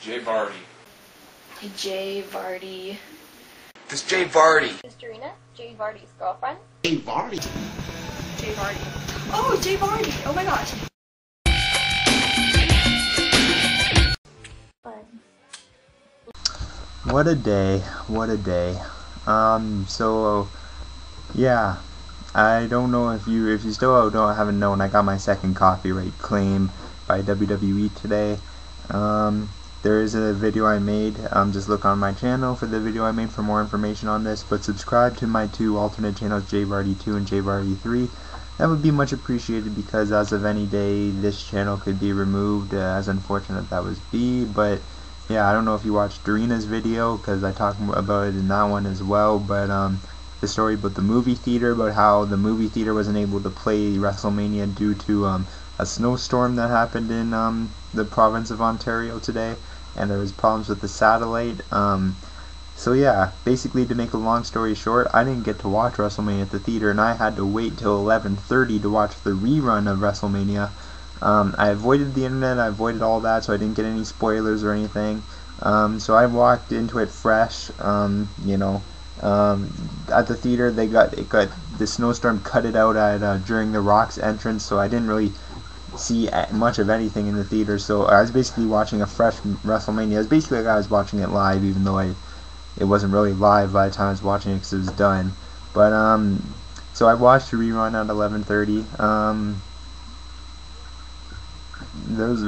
Jayvardy. Jayvardy. This Jayvardy. Serena, Jayvardy's girlfriend. Jayvardy. Jayvardy. Oh, Jayvardy! Oh my gosh. What a day, what a day. Yeah, I don't know if you still haven't known, I got my second copyright claim by WWE today. There is a video I made, just look on my channel for the video I made for more information on this, but subscribe to my two alternate channels, Jayvardy 2 and Jayvardy 3. That would be much appreciated, because as of any day, this channel could be removed, as unfortunate that was be, but yeah, I don't know if you watched Doreena's video, because I talked about it in that one as well, but the story about the movie theater, about how the movie theater wasn't able to play WrestleMania due to a snowstorm that happened in the province of Ontario today, and there was problems with the satellite. So yeah, basically, to make a long story short, I didn't get to watch WrestleMania at the theater, and I had to wait till 11:30 to watch the rerun of WrestleMania. I avoided the internet, I avoided all that, so I didn't get any spoilers or anything. So I walked into it fresh. At the theater, the snowstorm cut it out during the Rock's entrance, so I didn't really see much of anything in the theater. So I was basically watching a fresh WrestleMania. It was basically like I was watching it live, even though it wasn't really live by the time I was watching it, because it was done. But so I watched the rerun at 11:30. There's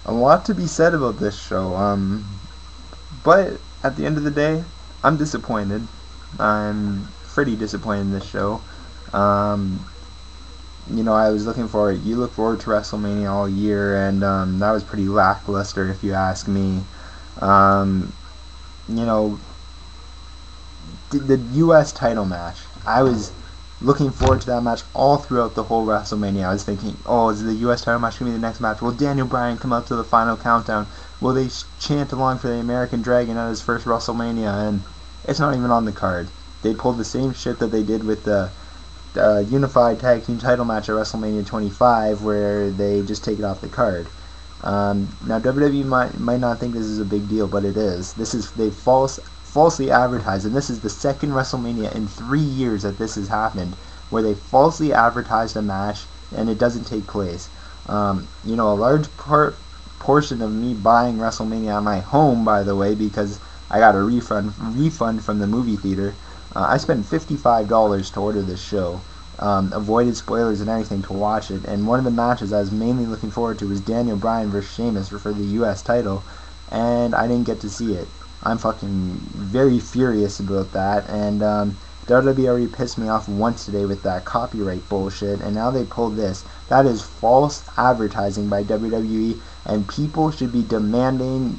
a lot to be said about this show, but at the end of the day, I'm disappointed. I'm pretty disappointed in this show. I was looking forward. You look forward to WrestleMania all year, and that was pretty lackluster, if you ask me. The U.S. title match, I was looking forward to that match all throughout the whole WrestleMania. I was thinking, oh, is the U.S. title match going to be the next match? Will Daniel Bryan come out to the final countdown? Will they chant along for the American Dragon at his first WrestleMania? And it's not even on the card. They pulled the same shit that they did with the Unified Tag Team title match at WrestleMania 25, where they just take it off the card. Now, WWE might not think this is a big deal, but it is. They falsely advertised, and this is the second WrestleMania in 3 years that this has happened, where they falsely advertised a match and it doesn't take place. A large portion of me buying WrestleMania at my home, by the way, because I got a refund from the movie theater. I spent $55 to order this show, avoided spoilers and everything to watch it, and one of the matches I was mainly looking forward to was Daniel Bryan versus Sheamus for the U.S. title, and I didn't get to see it. I'm fucking very furious about that, and WWE already pissed me off once today with that copyright bullshit, and now they pulled this. That is false advertising by WWE, and people should be demanding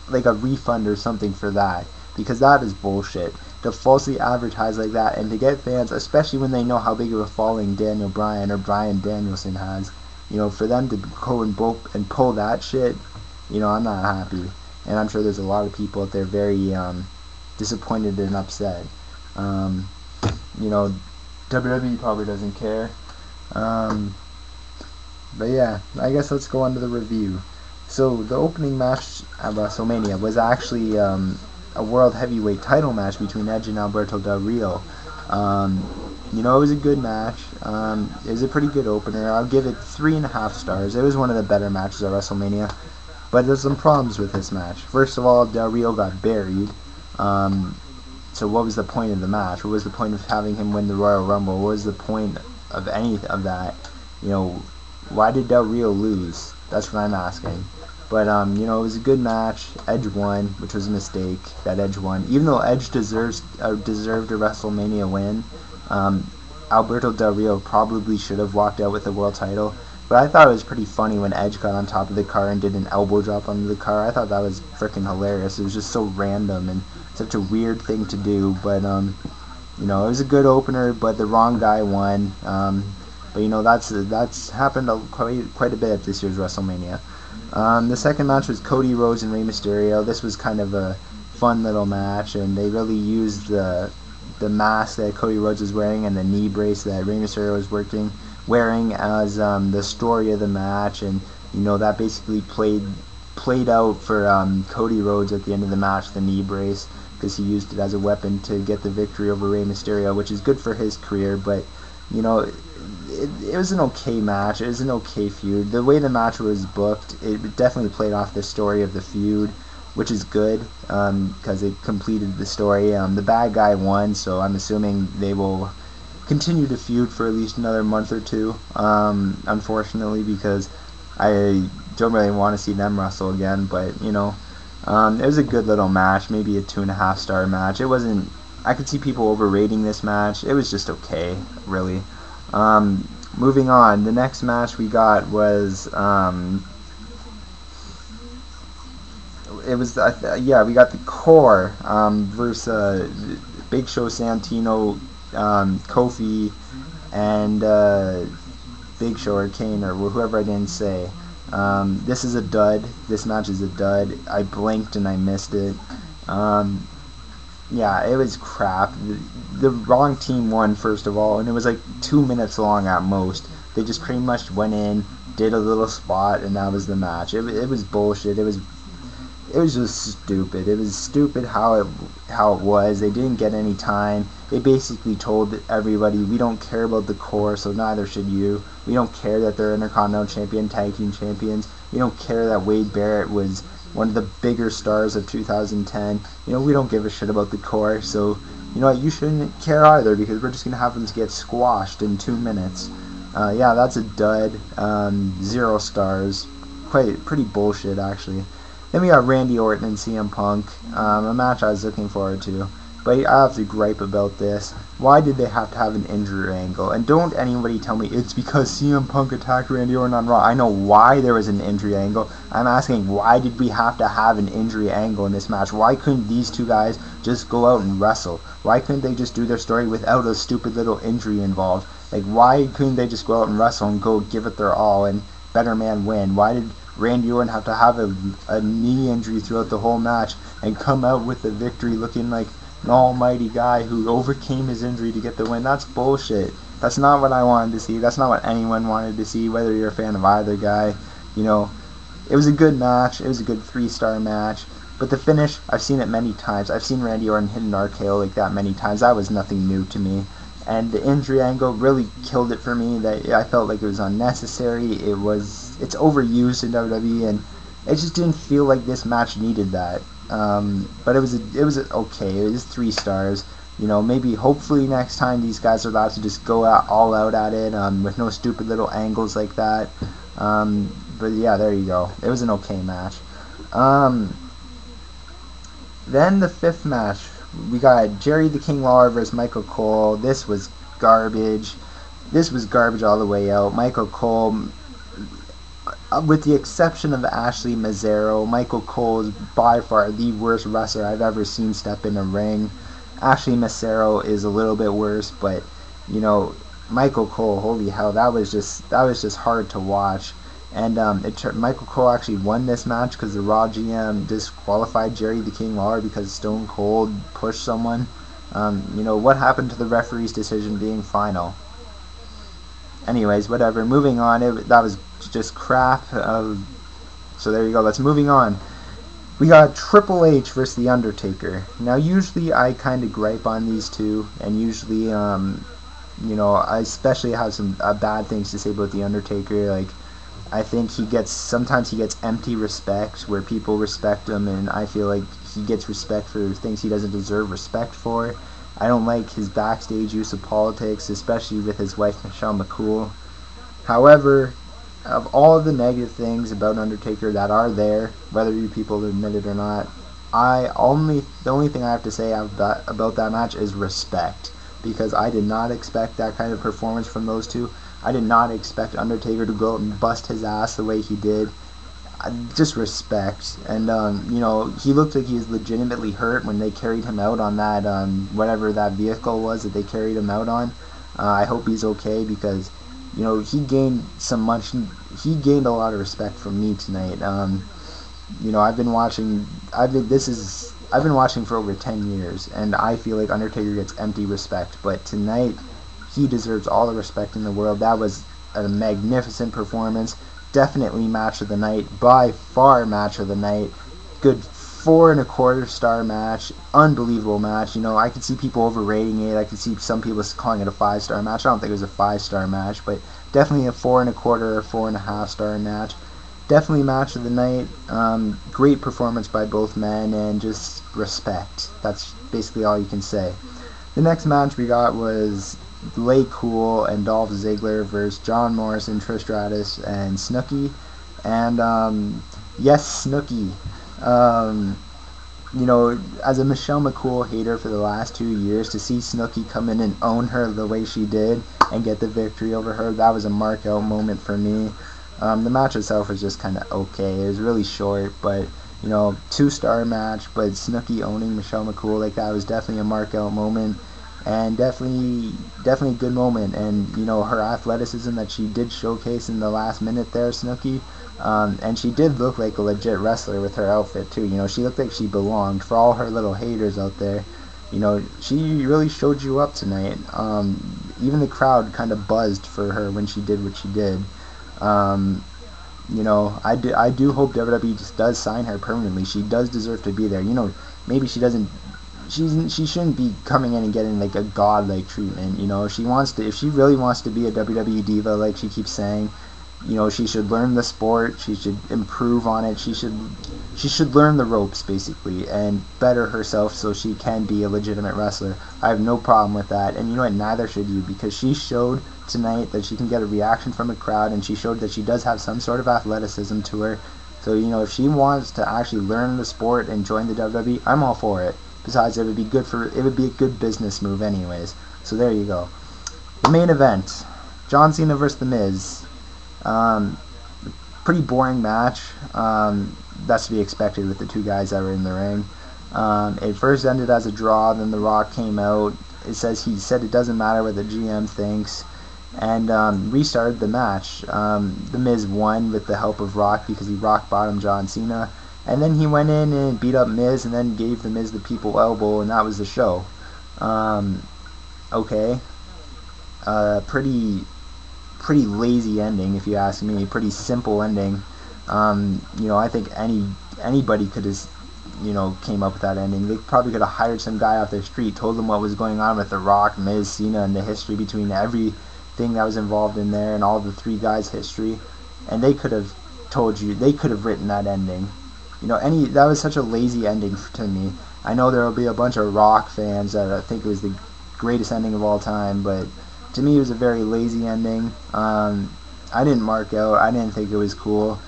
like a refund or something for that, because that is bullshit. To falsely advertise like that, and to get fans, especially when they know how big of a following Daniel Bryan or Bryan Danielson has, for them to go and pull that shit, I'm not happy. And I'm sure there's a lot of people out there very disappointed and upset. WWE probably doesn't care. But yeah, I guess let's go on to the review. So the opening match at WrestleMania was actually a World Heavyweight title match between Edge and Alberto Del Rio. It was a good match. It was a pretty good opener. I'll give it 3.5 stars. It was one of the better matches at WrestleMania. But there's some problems with this match. First of all, Del Rio got buried. So what was the point of the match? What was the point of having him win the Royal Rumble? What was the point of any of that? Why did Del Rio lose? That's what I'm asking. But, it was a good match. Edge won, which was a mistake that Edge won. Even though Edge deserved a WrestleMania win, Alberto Del Rio probably should have walked out with the world title. But I thought it was pretty funny when Edge got on top of the car and did an elbow drop onto the car. I thought that was freaking hilarious. It was just so random and such a weird thing to do. But, it was a good opener, but the wrong guy won. But, that's happened quite a bit at this year's WrestleMania. The second match was Cody Rhodes and Rey Mysterio. This was kind of a fun little match, and they really used the mask that Cody Rhodes was wearing and the knee brace that Rey Mysterio was wearing as the story of the match, and that basically played played out for Cody Rhodes at the end of the match, the knee brace, because he used it as a weapon to get the victory over Rey Mysterio, which is good for his career. But you know, it was an okay match. It was an okay feud. The way the match was booked, it definitely played off the story of the feud, which is good because it completed the story. The bad guy won, so I'm assuming they will continue to feud for at least another month or two, unfortunately, because I don't really want to see them wrestle again. But you know, it was a good little match, maybe a 2.5 star match. It wasn't, I could see people overrating this match. It was just okay, really. Moving on, the next match we got was we got the Core versus Big Show, Santino, Kofi, and Big Show or Kane or whoever I didn't say. This is a dud. This match is a dud. I blinked and I missed it. Yeah, it was crap. The wrong team won, first of all, and it was like 2 minutes long at most. They just pretty much went in, did a little spot, and that was the match. It was bullshit. It was just stupid. It was stupid how it was. They didn't get any time. They basically told everybody, we don't care about the Core, so neither should you. We don't care that they're Intercontinental Champion, Tag Team Champions. We don't care that Wade Barrett was one of the bigger stars of 2010. You know, we don't give a shit about the Core, so you know what, you shouldn't care either, because we're just gonna have them get squashed in 2 minutes. Yeah, that's a dud. 0 stars. Pretty bullshit, actually. Then we got Randy Orton and CM Punk, a match I was looking forward to. But I have to gripe about this. Why did they have to have an injury angle? And don't anybody tell me it's because CM Punk attacked Randy Orton on Raw. I know why there was an injury angle. I'm asking, why did we have to have an injury angle in this match? Why couldn't these two guys just go out and wrestle? Why couldn't they just do their story without a stupid little injury involved? Like, why couldn't they just go out and wrestle and go give it their all and better man win? Why did Randy Orton have to have a knee injury throughout the whole match and come out with the victory looking like an almighty guy who overcame his injury to get the win? That's bullshit. That's not what I wanted to see. That's not what anyone wanted to see, whether you're a fan of either guy. You know, it was a good match. It was a good 3-star match. But the finish, I've seen it many times. I've seen Randy Orton hit an RKO like that many times. That was nothing new to me. And the injury angle really killed it for me. That I felt like it was unnecessary. It's overused in WWE, and it just didn't feel like this match needed that. But it was okay. It was 3 stars. You know, maybe hopefully next time these guys are allowed to just go all out at it with no stupid little angles like that. But yeah, there you go. It was an okay match. Then the 5th match, we got Jerry the King Lawler versus Michael Cole. This was garbage. This was garbage all the way out. Michael Cole, with the exception of Ashley Mazzaro, Michael Cole is by far the worst wrestler I've ever seen step in a ring. Ashley Mazzaro is a little bit worse, but you know, Michael Cole, holy hell, that was just hard to watch. And Michael Cole actually won this match because the Raw GM disqualified Jerry the King Lawler because Stone Cold pushed someone. You know, what happened to the referee's decision being final? Anyways, whatever. Moving on. That was just crap. So there you go. Let's moving on. We got Triple H versus The Undertaker. Now, usually I kind of gripe on these two, and usually, you know, I especially have some bad things to say about The Undertaker. Like, I think sometimes he gets empty respect where people respect him, and I feel like he gets respect for things he doesn't deserve respect for. I don't like his backstage use of politics, especially with his wife Michelle McCool. However, of all of the negative things about Undertaker that are there, whether you people admit it or not, the only thing I have to say about that match is respect, because I did not expect that kind of performance from those two. I did not expect Undertaker to go out and bust his ass the way he did. Just respect. And, you know, he looked like he was legitimately hurt when they carried him out on that, whatever that vehicle was that they carried him out on. I hope he's okay, because, you know, he gained a lot of respect from me tonight. You know, I've been watching for over 10 years, and I feel like Undertaker gets empty respect, but tonight, he deserves all the respect in the world. That was a magnificent performance. definitely match of the night, by far match of the night. Good 4.25 star match, unbelievable match. You know, I could see people overrating it. I could see some people calling it a 5-star match. I don't think it was a 5-star match, but definitely a 4.25 or 4.5 star match. Definitely match of the night. Great performance by both men, and just respect. That's basically all you can say. The next match we got was Lay Cool and Dolph Ziggler versus John Morrison, Trish Stratus, and Snooki. And yes, Snooki. You know, as a Michelle McCool hater for the last 2 years, to see Snooki come in and own her the way she did and get the victory over her, that was a mark out moment for me. The match itself was just kind of okay. It was really short, but you know, 2-star match. But Snooki owning Michelle McCool like that was definitely a mark out moment, and definitely a good moment. And you know, her athleticism that she did showcase in the last minute there, Snooki. And she did look like a legit wrestler with her outfit too. You know, she looked like she belonged. For all her little haters out there, you know, she really showed you up tonight. Even the crowd kind of buzzed for her when she did what she did. You know, I do hope WWE just does sign her permanently. She does deserve to be there. You know, maybe she shouldn't be coming in and getting like a godlike treatment. You know, if she really wants to be a WWE diva like she keeps saying, you know, she should learn the sport. She should improve on it. She should learn the ropes basically and better herself so she can be a legitimate wrestler. I have no problem with that. And you know what? Neither should you, because she showed tonight that she can get a reaction from a crowd, and she showed that she does have some sort of athleticism to her. So you know, if she wants to actually learn the sport and join the WWE, I'm all for it. Besides, it would be a good business move anyways. So there you go. The main event: John Cena versus The Miz. Pretty boring match. That's to be expected with the two guys that were in the ring. It first ended as a draw, then The Rock came out. He said it doesn't matter what the GM thinks, and restarted the match. The Miz won with the help of Rock because he rock bottomed John Cena, and then he went in and beat up Miz and then gave the Miz the people elbow, and that was the show. Okay. Pretty lazy ending, if you ask me. Pretty simple ending. You know, I think anybody could have, you know, came up with that ending. They probably could have hired some guy off the street, told them what was going on with The Rock, Miz, Cena, and the history between everything that was involved in there, and all the three guys' history, and they could have told you. They could have written that ending. You know, that was such a lazy ending to me. I know there will be a bunch of Rock fans that think it was the greatest ending of all time, but to me, it was a very lazy ending. I didn't mark out. I didn't think it was cool.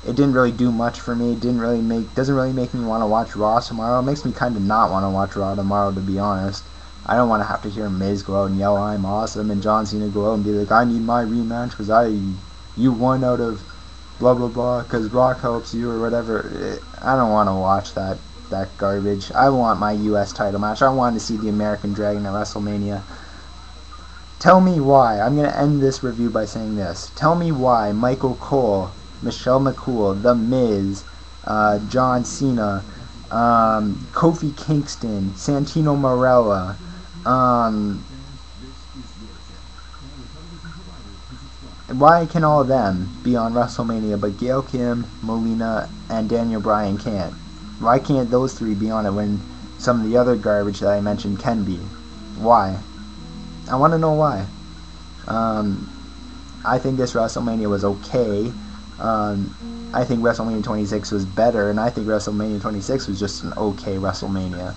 It didn't really do much for me. Doesn't really make me want to watch Raw tomorrow. It makes me kind of not want to watch Raw tomorrow, to be honest. I don't want to have to hear Miz go out and yell, "I'm awesome," and John Cena go out and be like, "I need my rematch because you won out of blah blah blah because Rock helps you," or whatever. I don't want to watch that garbage. I want my U.S. title match. I want to see the American Dragon at WrestleMania. Tell me why. I'm going to end this review by saying this. Tell me why Michael Cole, Michelle McCool, The Miz, John Cena, Kofi Kingston, Santino Marella, why can all of them be on WrestleMania but Gail Kim, Melina, and Daniel Bryan can't? Why can't those three be on it when some of the other garbage that I mentioned can be? Why? I want to know why. I think this WrestleMania was okay. I think WrestleMania 26 was better, and I think WrestleMania 26 was just an okay WrestleMania.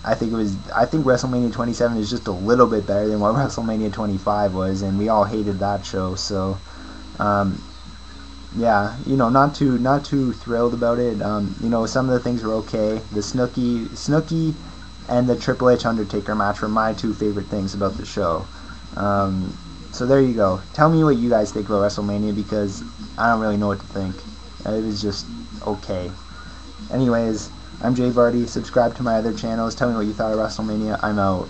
I think WrestleMania 27 is just a little bit better than what WrestleMania 25 was, and we all hated that show. So, yeah, you know, not too thrilled about it. You know, some of the things were okay. The Snooki and the Triple H Undertaker match were my two favorite things about the show. So there you go. Tell me what you guys think about WrestleMania, because I don't really know what to think. It was just okay. Anyways, I'm Jay Vardy. Subscribe to my other channels. Tell me what you thought of WrestleMania. I'm out.